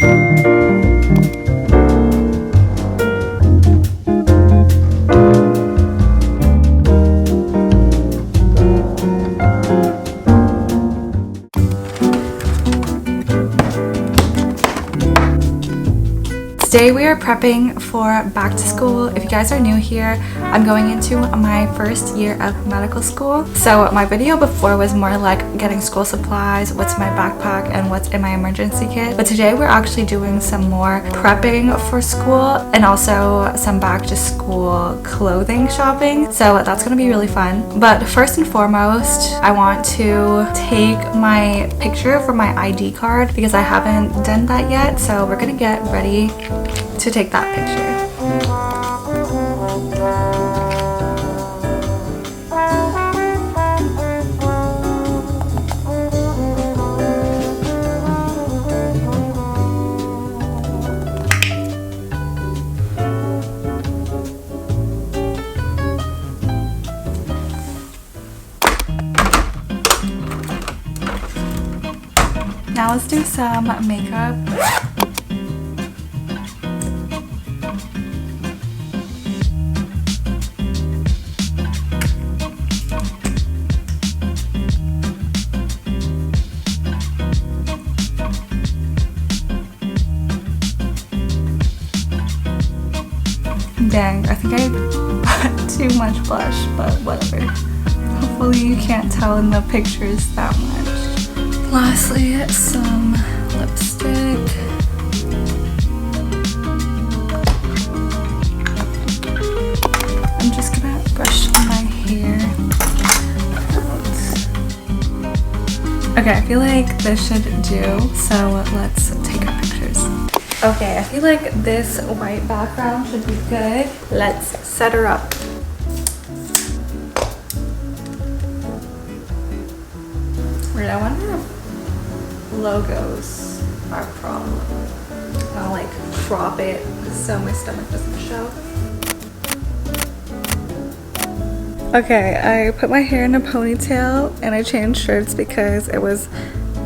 Today we are prepping for back to school. If you guys are new here, I'm going into my first year of medical school. So my video before was more like getting school supplies, what's in my backpack, and what's in my emergency kit. But today we're actually doing some more prepping for school and also some back to school clothing shopping. So that's gonna be really fun. But first and foremost, I want to take my picture for my ID card because I haven't done that yet. So we're gonna get ready to take that picture. Now let's do some makeup. Dang, I think I put too much blush, but whatever. Hopefully you can't tell in the pictures that much. Lastly, some lipstick. I'm just gonna brush my hair out. Okay, I feel like this should do, so let's take our pictures. Okay, I feel like this white background should be good. Let's set her up. Weird, I wonder if logos are a problem. I'll like crop it so my stomach doesn't show. Okay, I put my hair in a ponytail and I changed shirts because it was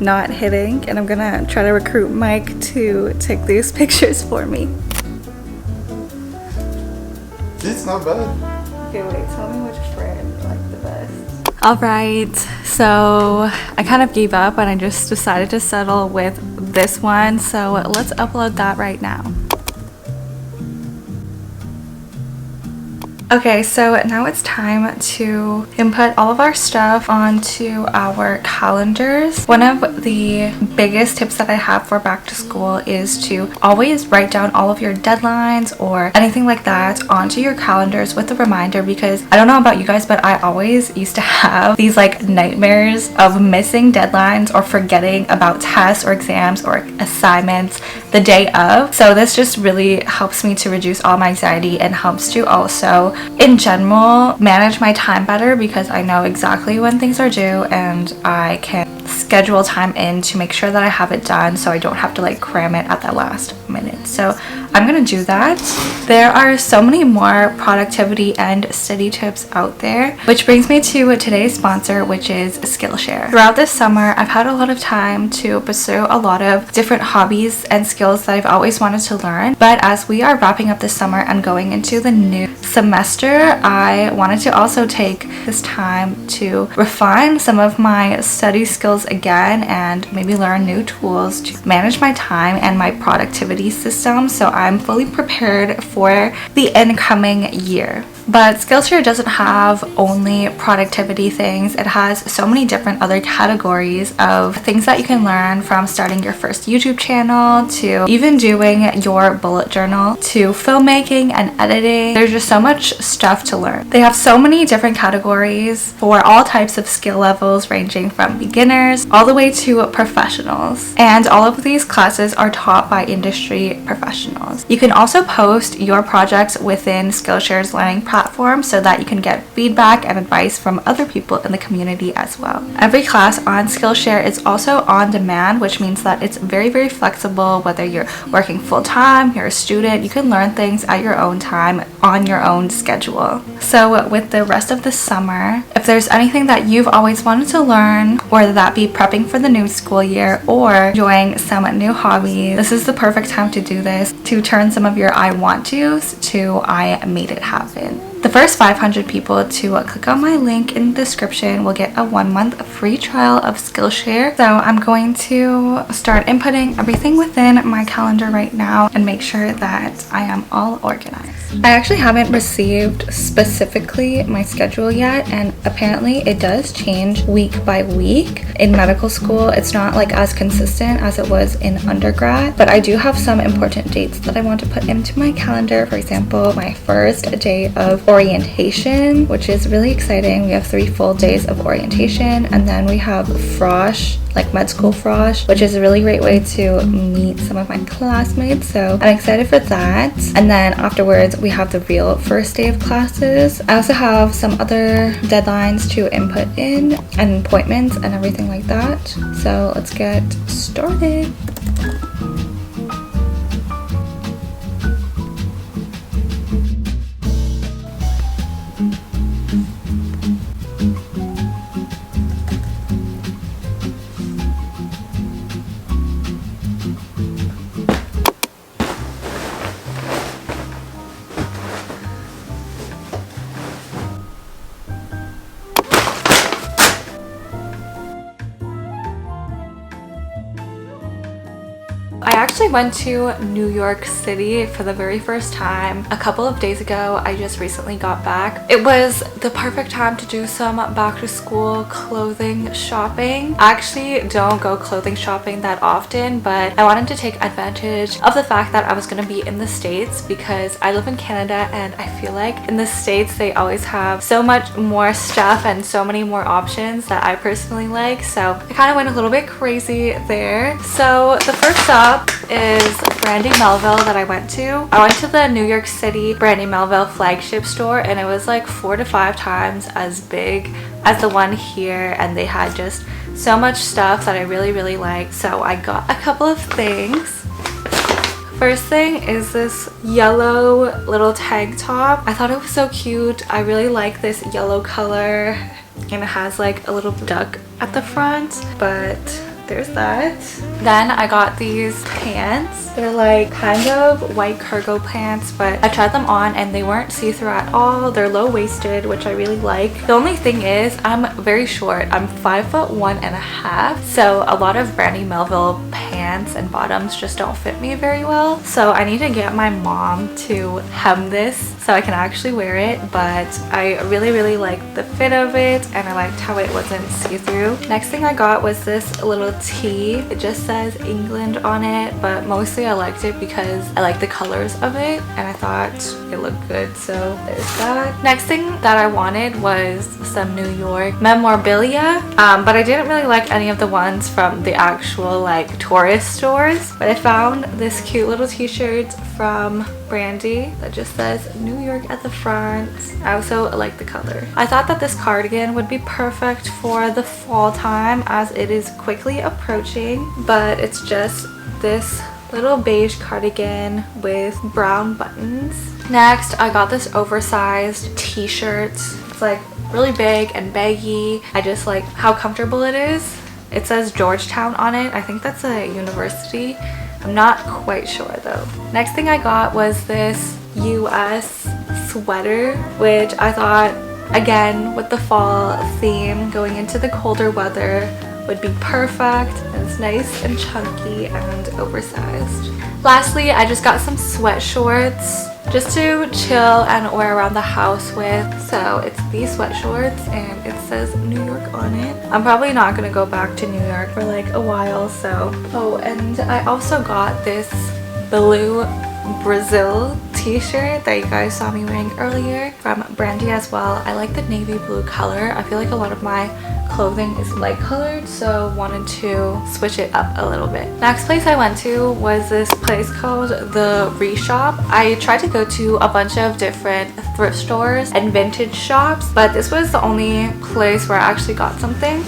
not hitting, and I'm gonna try to recruit Mike to take these pictures for me. It's not bad. Okay, wait, tell me which brand you like the best. Alright, so I kind of gave up and I just decided to settle with this one, so let's upload that right now. Okay, so now it's time to input all of our stuff onto our calendars. One of the biggest tips that I have for back to school is to always write down all of your deadlines or anything like that onto your calendars with a reminder, because I don't know about you guys, but I always used to have these like nightmares of missing deadlines or forgetting about tests or exams or assignments the day of. So this just really helps me to reduce all my anxiety and helps to also in general manage my time better, because I know exactly when things are due and I can schedule time in to make sure that I have it done so I don't have to like cram it at the last minute. So I'm gonna do that. There are so many more productivity and study tips out there, which brings me to today's sponsor, which is Skillshare. Throughout this summer, I've had a lot of time to pursue a lot of different hobbies and skills that I've always wanted to learn, but as we are wrapping up this summer and going into the new semester, I wanted to also take this time to refine some of my study skills again and maybe learn new tools to manage my time and my productivity system, so I'm fully prepared for the incoming year. But Skillshare doesn't have only productivity things. It has so many different other categories of things that you can learn, from starting your first YouTube channel to even doing your bullet journal to filmmaking and editing. There's just so much stuff to learn. They have so many different categories for all types of skill levels, ranging from beginners all the way to professionals. And all of these classes are taught by industry professionals. You can also post your projects within Skillshare's learning platform platform so that you can get feedback and advice from other people in the community as well. Every class on Skillshare is also on demand, which means that it's very, very flexible. Whether you're working full-time, you're a student, you can learn things at your own time on your own schedule. So with the rest of the summer, if there's anything that you've always wanted to learn, whether that be prepping for the new school year or enjoying some new hobbies, this is the perfect time to do this, to turn some of your I want to's to I made it happen. The first 500 people to click on my link in the description will get a 1-month free trial of Skillshare. So I'm going to start inputting everything within my calendar right now and make sure that I am all organized. I actually haven't received specifically my schedule yet, and apparently it does change week by week. In medical school, it's not like as consistent as it was in undergrad, but I do have some important dates that I want to put into my calendar. For example, my first day of orientation, which is really exciting. We have 3 full days of orientation, and then we have frosh, like med school frosh, which is a really great way to meet some of my classmates, so I'm excited for that. And then afterwards we have the real first day of classes. I also have some other deadlines to input in and appointments and everything like that, so let's get started. I actually went to New York City for the very first time a couple of days ago. I just recently got back. It was the perfect time to do some back to school clothing shopping. I actually don't go clothing shopping that often, but I wanted to take advantage of the fact that I was going to be in the States because I live in Canada, and I feel like in the States they always have so much more stuff and so many more options that I personally like, so I kind of went a little bit crazy there. So the first stop is Brandy Melville that I went to. I went to the New York City Brandy Melville flagship store, and it was like 4 to 5 times as big as the one here, and they had just so much stuff that I really liked, so I got a couple of things. First thing is this yellow little tank top. I thought it was so cute. I really like this yellow color, and it has like a little duck at the front, but there's that. Then I got these pants. They're like kind of white cargo pants, but I tried them on and they weren't see-through at all. They're low-waisted, which I really like. The only thing is I'm very short. I'm 5'1.5", so a lot of Brandy Melville pants and bottoms just don't fit me very well. So I need to get my mom to hem this so I can actually wear it, but I really liked the fit of it, and I liked how it wasn't see-through. Next thing I got was this little tee. It just says England on it, but mostly I liked it because I like the colors of it and I thought it looked good, so there's that. Next thing that I wanted was some New York memorabilia, but I didn't really like any of the ones from the actual like tourist stores, but I found this cute little t-shirt from Brandy that just says New York at the front. I also like the color. I thought that this cardigan would be perfect for the fall time as it is quickly approaching, but it's just this little beige cardigan with brown buttons. Next, I got this oversized t-shirt. It's like really big and baggy. I just like how comfortable it is. It says Georgetown on it. I think that's a university. I'm not quite sure though. Next thing I got was this US sweater, which I thought, again, with the fall theme going into the colder weather, would be perfect. And it's nice and chunky and oversized. Lastly, I just got some sweat shorts just to chill and wear around the house with. So it's these sweat shorts and it says New York on it. I'm probably not gonna go back to New York for like a while, so. Oh, and I also got this blue Brazil t-shirt that you guys saw me wearing earlier from Brandy as well. I like the navy blue color. I feel like a lot of my clothing is light colored, so wanted to switch it up a little bit. Next place I went to was this place called the Reshop. I tried to go to a bunch of different thrift stores and vintage shops, but this was the only place where I actually got something,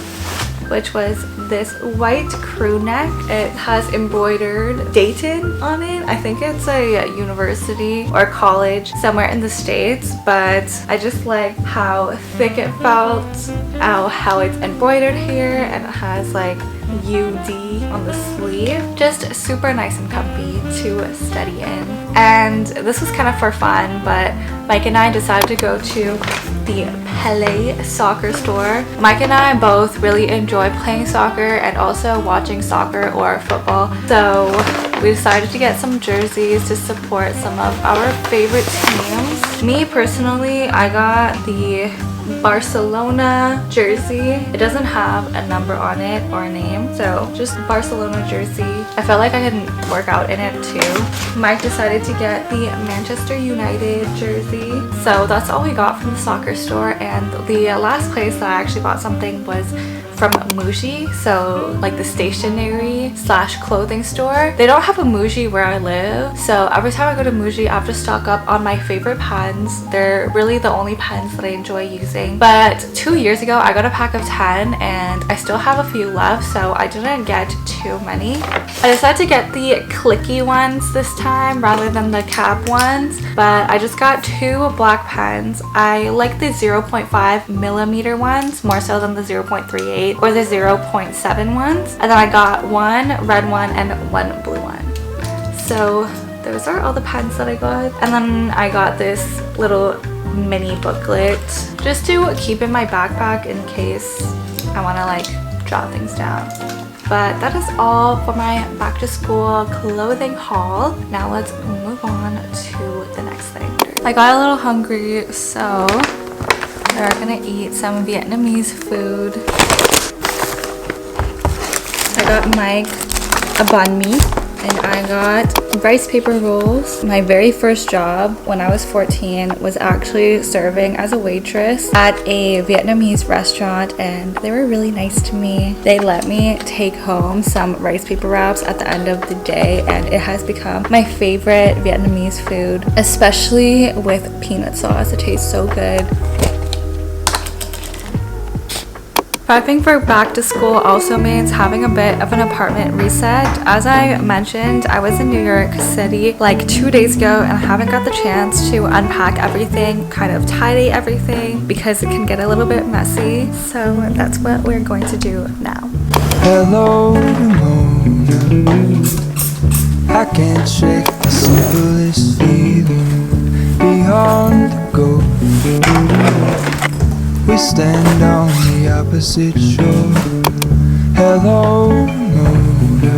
which was this white crew neck. It has embroidered Dayton on it. I think it's a university or college somewhere in the States, but I just like how thick it felt, how it's embroidered here, and it has like UD on the sleeve. Just super nice and comfy to study in. And this was kind of for fun, but Mike and I decided to go to the Pele soccer store. Mike and I both really enjoy playing soccer and also watching soccer or football, so we decided to get some jerseys to support some of our favorite teams. Me personally, I got the Barcelona jersey. It doesn't have a number on it or a name, so just Barcelona jersey. I felt like I can work out in it too. Mike decided to get the Manchester United jersey, so that's all we got from the soccer store. And the last place that I actually bought something was from Muji, so like the stationery slash clothing store. They don't have a Muji where I live, so every time I go to Muji I have to stock up on my favorite pens. They're really the only pens that I enjoy using. But 2 years ago I got a pack of 10 and I still have a few left, so I didn't get too many. I decided to get the clicky ones this time rather than the cap ones, but I just got 2 black pens. I like the 0.5 millimeter ones more so than the 0.38 or the 0.7 ones, and then I got 1 red one and 1 blue one. So those are all the pens that I got. And then I got this little mini booklet just to keep in my backpack in case I want to like jot things down. But that is all for my back to school clothing haul. Now let's move on to the next thing. I got a little hungry, so we're gonna eat some Vietnamese food. I got Mike a banh mi, and I got rice paper rolls. My very first job when I was 14 was actually serving as a waitress at a Vietnamese restaurant, and they were really nice to me. They let me take home some rice paper wraps at the end of the day, and it has become my favorite Vietnamese food, especially with peanut sauce. It tastes so good. Prepping for back to school also means having a bit of an apartment reset. As I mentioned, I was in New York City like 2 days ago and I haven't got the chance to unpack everything, kind of tidy everything, because it can get a little bit messy. So that's what we're going to do now. Hello, Ramona. I can't shake the simplest feeling beyond the goal. We stand on the opposite shore. Hello, Ramona.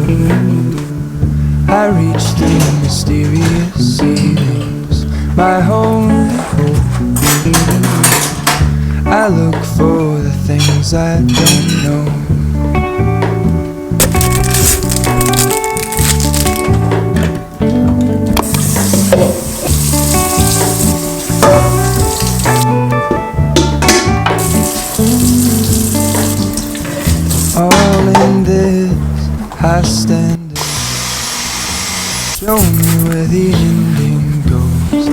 I reach through mysterious ceilings, my only hope. I look for the things I don't know. I stand up. Show me where the ending goes.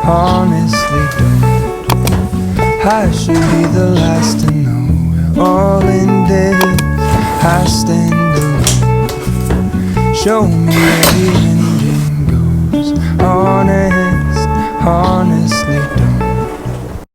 Honestly don't. I should be the last to know. We're all in this. I stand alone. Show me where the ending goes. Honestly